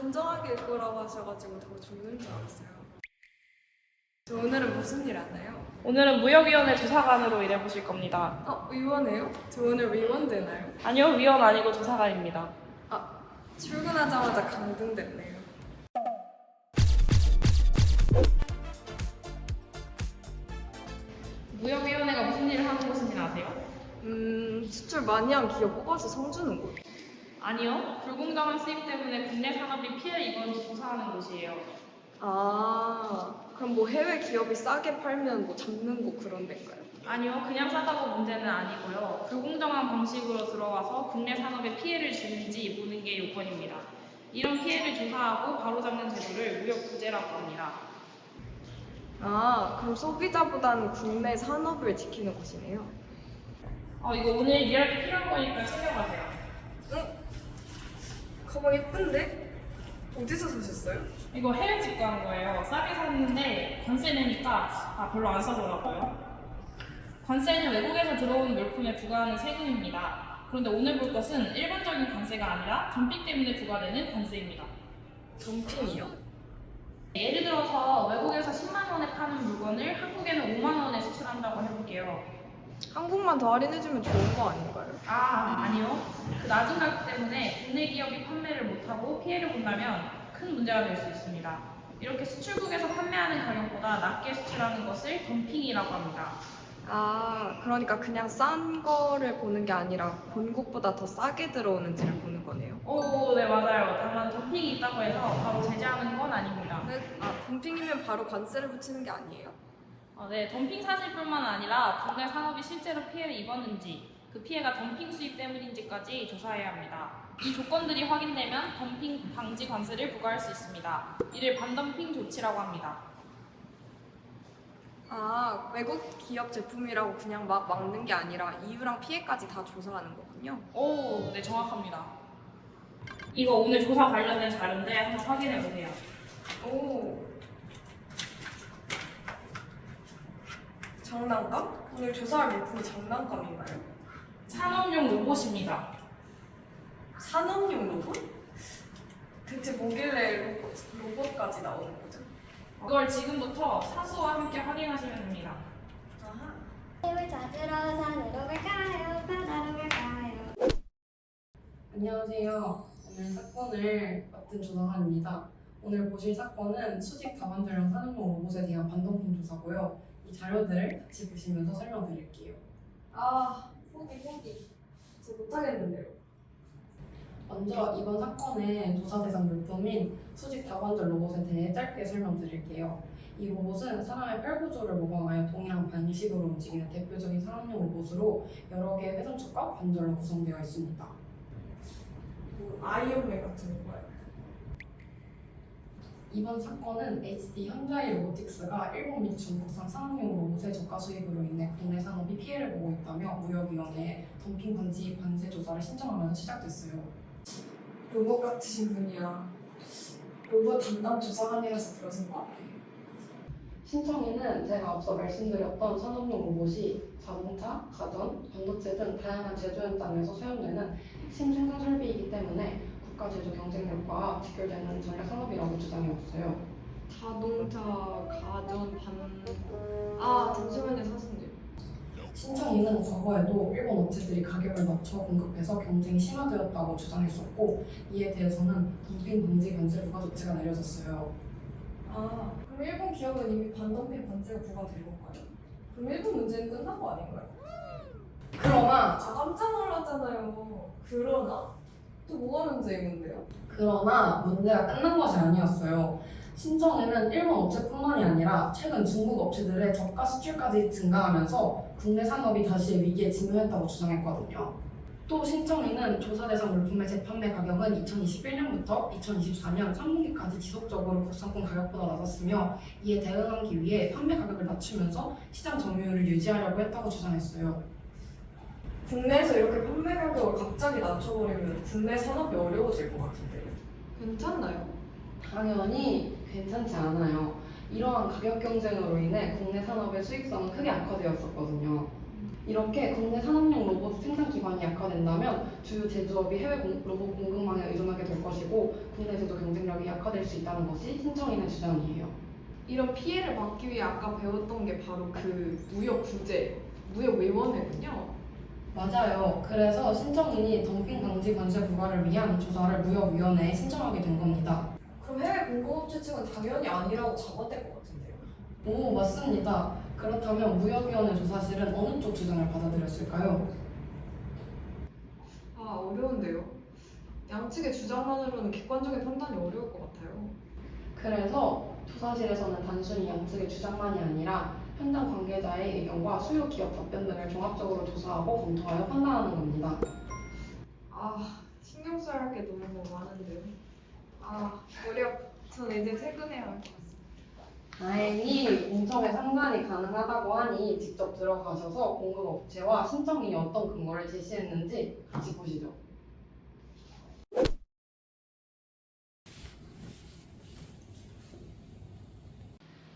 단정하게 읽으라고 하셔가지고 더 죽는 줄 알았어요. 저 오늘은 무슨 일 하나요? 오늘은 무역위원회 조사관으로 일해보실 겁니다. 위원회요? 저 오늘 위원 되나요? 아니요, 위원 아니고 조사관입니다. 출근하자마자 강등됐네요. 무역위원회가 무슨 일을 하는 곳인지 아세요? 수출 많이 한 기업 뽑아서 상 주는 곳. 아니요, 불공정한 수입 때문에 국내 산업이 피해를 입었는지 조사하는 곳이에요. 그럼 뭐 해외 기업이 싸게 팔면 뭐 잡는 곳 그런 데인가요? 아니요, 그냥 싸다고 문제는 아니고요. 불공정한 방식으로 들어와서 국내 산업에 피해를 주는지 보는 게 요건입니다. 이런 피해를 조사하고 바로잡는 제도를 무역부재라고 합니다. 그럼 소비자보다는 국내 산업을 지키는 곳이네요. 이거 오늘 일할 때 필요한 거니까 챙겨가세요. 가방 예쁜데? 어디서 사셨어요? 이거 해외 직구한 거예요. 싸게 샀는데 관세 내니까 별로 안 싸더라고요. 관세는 외국에서 들어오는 물품에 부과하는 세금입니다. 그런데 오늘 볼 것은 일반적인 관세가 아니라 덤핑 때문에 부과되는 관세입니다. 덤핑이요? 예를 들어서 외국에서 10만 원에 파는 물건을 한국에는 5만 원에 수출한다고 해볼게요. 한국만 더 할인해주면 좋은 거 아닌가요? 아니요. 그 낮은 가격 때문에 국내 기업이 판매를 못하고 피해를 본다면 큰 문제가 될 수 있습니다. 이렇게 수출국에서 판매하는 가격보다 낮게 수출하는 것을 덤핑이라고 합니다. 그러니까 그냥 싼 거를 보는 게 아니라 본국보다 더 싸게 들어오는지를 보는 거네요. 네, 맞아요. 다만 덤핑이 있다고 해서 바로 제재하는 건 아닙니다. 덤핑이면 바로 관세를 붙이는 게 아니에요? 네, 덤핑 사실뿐만 아니라 국내 산업이 실제로 피해를 입었는지, 그 피해가 덤핑 수입 때문인지까지 조사해야 합니다. 이 조건들이 확인되면 덤핑 방지 관세를 부과할 수 있습니다. 이를 반덤핑 조치라고 합니다. 외국 기업 제품이라고 그냥 막 막는 게 아니라 이유랑 피해까지 다 조사하는 거군요. 네, 정확합니다. 이거 오늘 조사 관련된 자료인데 한번 확인해 보세요. 장난감? 오늘 조사할 물품이 장난감인가요? 산업용 로봇입니다. 산업용 로봇? 대체 뭐길래 로봇까지 나오는 거죠? 이걸 지금부터 사수와 함께 확인하시면 됩니다. 힘을 찾으러 산으로 갈까요? 바다로 갈까요? 안녕하세요. 오늘 사건을 맡은 조사관입니다. 오늘 보실 사건은 수직 다반전형 산업용 로봇에 대한 반덤핑 조사고요. 이 자료들을 같이 보시면서 설명드릴게요. 포기. 저 못하겠는데요. 먼저 이번 사건의 조사 대상 물품인 수직 다반전 로봇에 대해 짧게 설명드릴게요. 이 로봇은 사람의 뼈 구조를 모방하여 동일한 방식으로 움직이는 대표적인 산업용 로봇으로 여러 개의 회전축과 관절로 구성되어 있습니다. 아이언맨 같은 거예요? 이번 사건은 HD 현자이 로보틱스가 일본 및 중국산 산업용 로봇의 저가 수입으로 인해 국내 산업이 피해를 보고 있다며 무역위원회에 덤핑 방지 관세 조사를 신청하면서 시작됐어요. 로봇 같으신 분이야. 로봇 담당 조사관이라서 그러신 거 같아요. 신청에는 제가 앞서 말씀드렸던 산업용 로봇이 자동차, 가전, 반도체 등 다양한 제조 현장에서 사용되는 핵심 생산 설비이기 때문에 국가 제조 경쟁력과 직결되는 전략 산업이라고 주장해왔어요. 자동차, 가전, 잠시만요, 사진들. 신청인은 과거에도 일본 업체들이 가격을 낮춰 공급해서 경쟁이 심화되었다고 주장했었고 이에 대해서는 덤핑 방지 관세 부과 조치가 내려졌어요. 그럼 일본 기업은 이미 반덤핑 관세가 부과된 건가요? 그럼 일본 문제는 끝난 거 아닌가요? 그러나 깜짝 놀랐잖아요. 그러나? 또 뭐가 문제인 건데요? 문제가 끝난 것이 아니었어요. 신청에는 일본 업체뿐만이 아니라 최근 중국 업체들의 저가 수출까지 증가하면서 국내 산업이 다시 위기에 직면했다고 주장했거든요. 또 신청에는 조사 대상 물품의 재판매 가격은 2021년부터 2024년 3분기까지 지속적으로 국산품 가격보다 낮았으며 이에 대응하기 위해 판매 가격을 낮추면서 시장 점유율을 유지하려고 했다고 주장했어요. 국내에서 이렇게 판매 가격을 갑자기 낮춰버리면 국내 산업이 어려워질 것 같은데요. 괜찮나요? 당연히 괜찮지 않아요. 이러한 가격 경쟁으로 인해 국내 산업의 수익성은 크게 악화되었었거든요. 이렇게 국내 산업용 로봇 생산 기반이 약화되면서 된다면 주요 제조업이 해외 로봇 공급망에 의존하게 될 것이고 국내 제조 경쟁력이 약화될 수 있다는 것이 신청인의 주장이에요. 이런 피해를 막기 위해 아까 배웠던 게 바로 그 무역 규제, 무역 위원회군요. 맞아요. 그래서 신청인이 덤핑 방지 관세 부과를 위한 조사를 무역위원회에 신청하게 된 겁니다. 그럼 해외 공급업체 측은 당연히 아니라고 잡아댈 것 같은데요. 오, 맞습니다. 그렇다면 무역위원회 조사실은 어느 쪽 주장을 받아들였을까요? 아, 어려운데요. 양측의 주장만으로는 객관적인 판단이 어려울 것 같아요. 그래서 조사실에서는 단순히 양측의 주장만이 아니라 현장 관계자의 의견과 수요 기업 답변 등을 종합적으로 조사하고 검토하여 판단하는 겁니다. 아, 신경 써야 할 게 너무 많은데요. 아, 어려. 저는 이제 퇴근해야 할 것 같습니다. 다행히 공청회 상관이 가능하다고 하니 직접 들어가셔서 공급업체와 신청인이 어떤 근거를 제시했는지 같이 보시죠.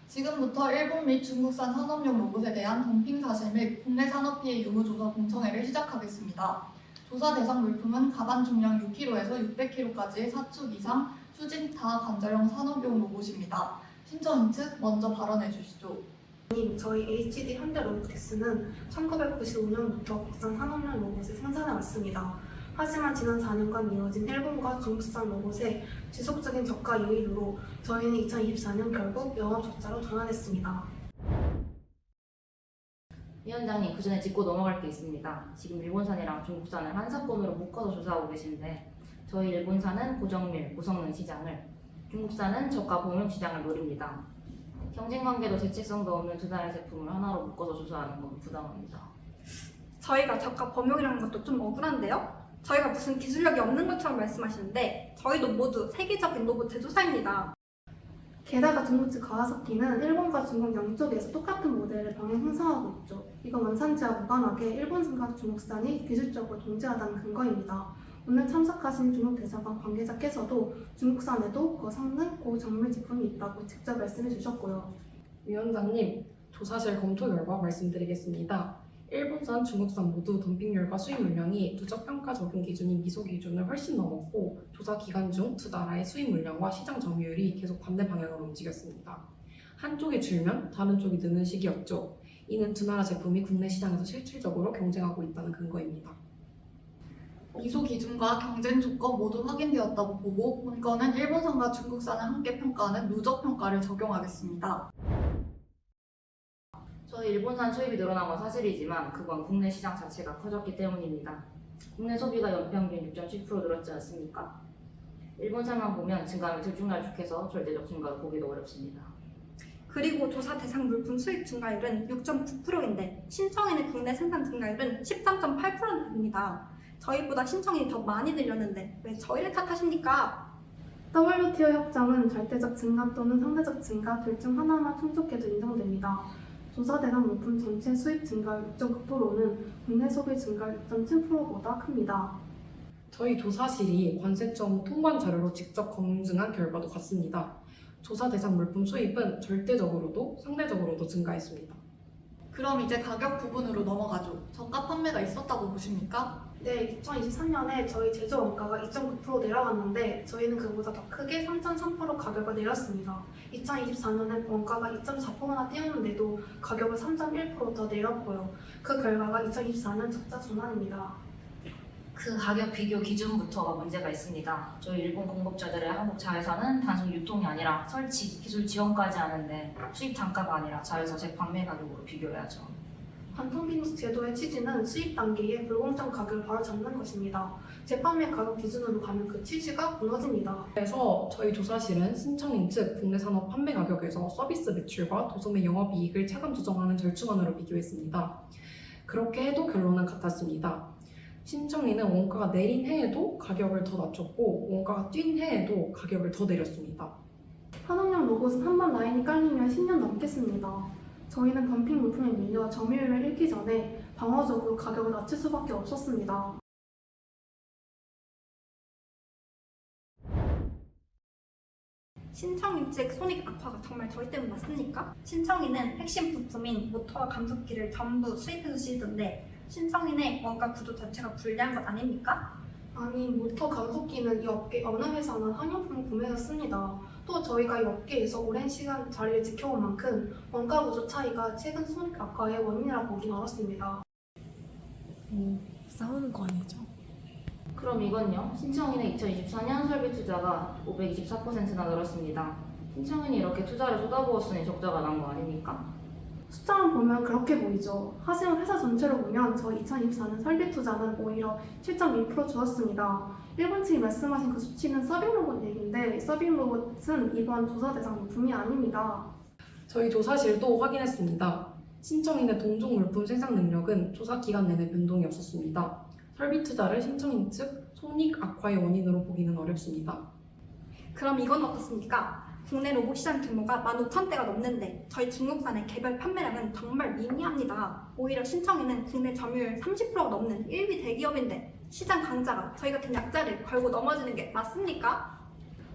지금부터 일본 및 중국산 산업용 로봇에 대한 덤핑 사실 및 국내 산업 피해 유무 조사 공청회를 시작하겠습니다. 조사 대상 물품은 가반 중량 6kg에서 600kg까지의 4축 이상 수직 다관절형 산업용 로봇입니다. 신청인 측 먼저 발언해 주시죠. 저희 HD 현대로보틱스는 1995년부터 국산 산업용 로봇을 생산해 왔습니다. 하지만 지난 4년간 이어진 일본과 중국산 로봇의 지속적인 저가 유입으로 저희는 2024년 결국 영업 적자로 전환했습니다. 위원장님, 그 전에 짚고 넘어갈 게 있습니다. 지금 일본산이랑 중국산을 한 사건으로 묶어서 조사하고 계신데 저희 일본산은 고정밀, 고성능 시장을, 중국산은 저가 범용 시장을 노립니다. 경쟁관계도 대책성도 없는 두 나라의 제품을 하나로 묶어서 조사하는 건 부당합니다. 저희가 저가 범용이라는 것도 좀 억울한데요? 저희가 무슨 기술력이 없는 것처럼 말씀하시는데 저희도 모두 세계적인 로봇 제조사입니다. 게다가 중국 측 가와사키는 일본과 중국 양쪽에서 똑같은 모델을 병행 형성하고 있죠. 이건 원산지와 무관하게 일본산과 중국산이 기술적으로 동질하다는 근거입니다. 오늘 참석하신 중국 대사관 관계자께서도 중국산에도 고성능, 고정밀 제품이 있다고 직접 말씀해 주셨고요. 위원장님, 조사실 검토 결과 말씀드리겠습니다. 일본산, 중국산 모두 덤핑률과 수입 물량이 누적 평가 적용 기준인 미소 기준을 훨씬 넘었고 조사 기간 중 두 나라의 수입 물량과 시장 점유율이 계속 반대 방향으로 움직였습니다. 한쪽이 줄면 다른 쪽이 느는 시기였죠. 이는 두 나라 제품이 국내 시장에서 실질적으로 경쟁하고 있다는 근거입니다. 미소 기준과 경쟁 조건 모두 확인되었다고 보고 본건은 일본산과 중국산을 함께 평가하는 누적 평가를 적용하겠습니다. 저희 일본산 수입이 늘어난 건 사실이지만 그건 국내 시장 자체가 커졌기 때문입니다. 국내 소비가 연평균 6.7% 늘었지 않습니까? 일본산만 보면 증가하면 들쭉날쭉해서 절대적 증가를 보기도 어렵습니다. 그리고 조사 대상 물품 수입 증가율은 6.9%인데 신청인의 국내 생산 증가율은 13.8%입니다. 저희보다 신청인이 더 많이 늘렸는데 왜 저희를 탓하십니까? WTO 협정은 절대적 증가 또는 상대적 증가 둘 중 하나만 충족해도 인정됩니다. 조사 대상 물품 전체 수입 증가율 6.9%는 국내 소비 증가율 6.7%보다 큽니다. 저희 조사실이 관세청 통관 자료로 직접 검증한 결과도 같습니다. 조사 대상 물품 수입은 절대적으로도 상대적으로도 증가했습니다. 그럼 이제 가격 부분으로 넘어가죠. 저가 판매가 있었다고 보십니까? 네, 2023년에 저희 제조 원가가 2.9% 내려갔는데 저희는 그보다 더 크게 3.3% 가격을 내렸습니다. 2024년에 원가가 2.4%나 뛰었는데도 가격을 3.1% 더 내렸고요. 그 결과가 2024년 적자 전환입니다. 그 가격 비교 기준부터가 문제가 있습니다. 저희 일본 공급자들의 한국 자회사는 단순 유통이 아니라 설치, 기술 지원까지 하는데 수입 단가가 아니라 자회사 재판매 가격으로 비교해야죠. 반통빈 제도의 취지는 수입 단계에 불공정 가격을 바로잡는 것입니다. 재판매 가격 기준으로 가면 그 취지가 무너집니다. 그래서 저희 조사실은 신청인 측 국내 산업 판매 가격에서 서비스 매출과 도소매 영업이익을 차감 조정하는 절충안으로 비교했습니다. 그렇게 해도 결론은 같았습니다. 신청인은 원가가 내린 해에도 가격을 더 낮췄고 원가가 뛴 해에도 가격을 더 내렸습니다. 산업용 로봇은 한 번 라인이 깔리면 10년 넘겠습니다. 저희는 덤핑 물품에 밀려 점유율을 잃기 전에 방어적으로 가격을 낮출 수밖에 없었습니다. 신청인 측 손익 악화가 정말 저희 때문 맞습니까? 신청인은 핵심 부품인 모터와 감속기를 전부 수입해서 쓰시던데 신청인의 원가 구조 자체가 불리한 것 아닙니까? 아니, 모터 감속기는 이 업계 어느 회사나 한용품 구매해서 씁니다. 또 저희가 이 업계에서 오랜 시간 자리를 지켜온 만큼 원가 구조 차이가 최근 손익 악화의 원인이라고 보긴 어렵습니다. 싸우는 거 아니죠? 그럼 이건요? 신청인의 2024년 설비 투자가 524%나 늘었습니다. 신청인이 이렇게 투자를 쏟아부었으니 적자가 난 거 아닙니까? 숫자만 보면 그렇게 보이죠. 하지만 회사 전체로 보면 저희 2024년 설비 투자는 오히려 7.2% 줄었습니다. 일본 측이 말씀하신 그 수치는 서빙 로봇 얘기인데 서빙 로봇은 이번 조사 대상 물품이 아닙니다. 저희 조사실도 확인했습니다. 신청인의 동종 물품 생산 능력은 조사 기간 내내 변동이 없었습니다. 설비 투자를 신청인 측 손익 악화의 원인으로 보기는 어렵습니다. 그럼 이건 어떻습니까? 국내 로봇 시장 규모가 15,000대가 넘는데 저희 중국산의 개별 판매량은 정말 미미합니다. 오히려 신청인은 국내 점유율 30%가 넘는 1위 대기업인데 시장 강자가 저희 같은 약자를 걸고 넘어지는 게 맞습니까?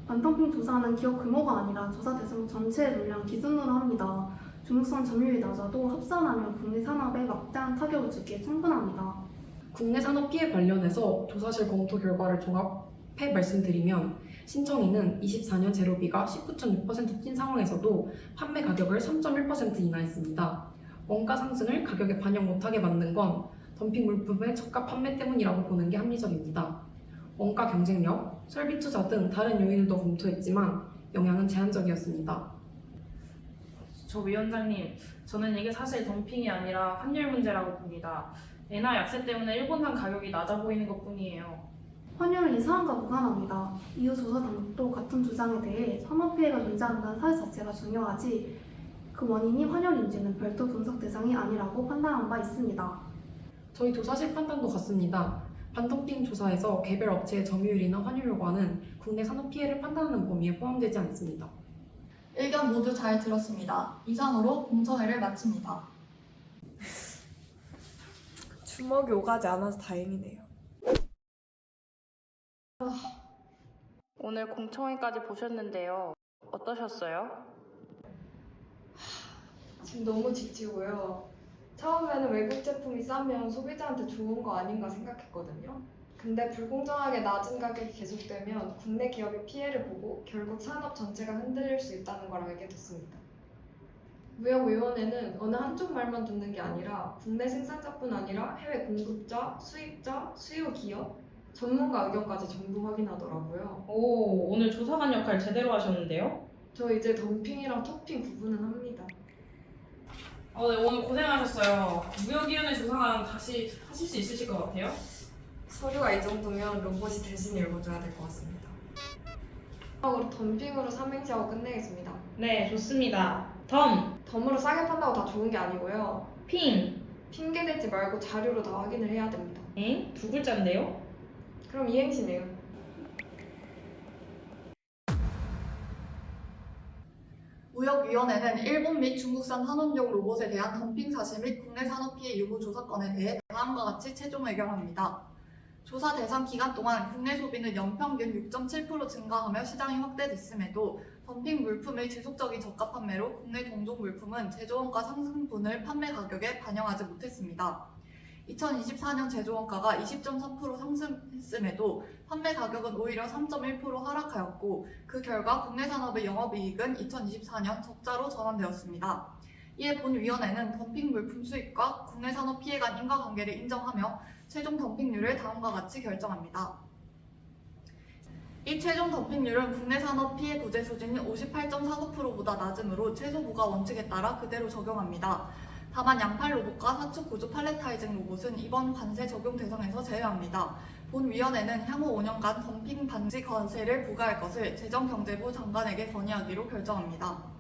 반덤핑 조사는 기업 규모가 아니라 조사 대상 전체 물량 기준으로 합니다. 중국산 점유율이 낮아도 합산하면 국내 산업에 막대한 타격을 주기에 충분합니다. 국내 산업 피해 관련해서 조사실 검토 결과를 종합해 말씀드리면 신청인은 24년 재료비가 19.6% 뛴 상황에서도 판매 가격을 3.1% 인하했습니다. 원가 상승을 가격에 반영 못하게 만든 건 덤핑 물품의 저가 판매 때문이라고 보는 게 합리적입니다. 원가 경쟁력, 설비 투자 등 다른 요인도 검토했지만 영향은 제한적이었습니다. 저 위원장님, 저는 이게 사실 덤핑이 아니라 환율 문제라고 봅니다. 엔화 약세 때문에 일본산 가격이 낮아 보이는 것뿐이에요. 환율은 이 사안과 무관합니다. 이후 조사 당국도 같은 주장에 대해 산업 피해가 존재한다는 사실 자체가 중요하지 그 원인이 환율인지는 별도 분석 대상이 아니라고 판단한 바 있습니다. 저희 조사실 판단도 같습니다. 반덤핑 조사에서 개별 업체의 점유율이나 환율 요과는 국내 산업 피해를 판단하는 범위에 포함되지 않습니다. 의견 모두 잘 들었습니다. 이상으로 공청회를 마칩니다. 주먹이 오가지 않아서 다행이네요. 오늘 공청회까지 보셨는데요. 어떠셨어요? 지금 너무 지치고요. 처음에는 외국 제품이 싸면 소비자한테 좋은 거 아닌가 생각했거든요. 근데 불공정하게 낮은 가격이 계속되면 국내 기업이 피해를 보고 결국 산업 전체가 흔들릴 수 있다는 걸 알게 됐습니다. 무역위원회는 어느 한쪽 말만 듣는 게 아니라 국내 생산자뿐 아니라 해외 공급자, 수입자, 수요 기업, 전문가 의견까지 전부 확인하더라고요. 오, 오늘 조사관 역할 제대로 하셨는데요? 저 이제 덤핑이랑 토핑 구분은 합니다. 네, 오늘 고생하셨어요. 무역위원회 조사관 다시 하실 수 있으실 것 같아요? 서류가 이 정도면 로봇이 대신 읽어줘야 될 것 같습니다. 마지막으로 덤핑으로 삼행시하고 끝내겠습니다. 네, 좋습니다. 덤으로 싸게 판다고 다 좋은 게 아니고요. 핑, 핑계 대지 말고 자료로 다 확인을 해야 됩니다. 엥? 두 글자인데요? 그럼 이행시네요. 무역위원회는 일본 및 중국산 산업용 로봇에 대한 덤핑 사실 및 국내 산업 피해 유무 조사건에 대해 다음과 같이 최종 의결합니다. 조사 대상 기간 동안 국내 소비는 연평균 6.7% 증가하며 시장이 확대됐음에도 덤핑 물품의 지속적인 저가 판매로 국내 동종 물품은 제조원가 상승분을 판매 가격에 반영하지 못했습니다. 2024년 제조원가가 20.3% 상승했음에도 판매 가격은 오히려 3.1% 하락하였고 그 결과 국내 산업의 영업이익은 2024년 적자로 전환되었습니다. 이에 본위원회는 덤핑 물품 수입과 국내 산업 피해 간 인과관계를 인정하며 최종 덤핑률을 다음과 같이 결정합니다. 이 최종 덤핑률은 국내 산업 피해 구제 수준인 58.49%보다 낮으므로 최소 부가 원칙에 따라 그대로 적용합니다. 다만 양팔 로봇과 사축 구조 팔레타이징 로봇은 이번 관세 적용 대상에서 제외합니다. 본위원회는 향후 5년간 덤핑 반지 관세를 부과할 것을 재정경제부 장관에게 건의하기로 결정합니다.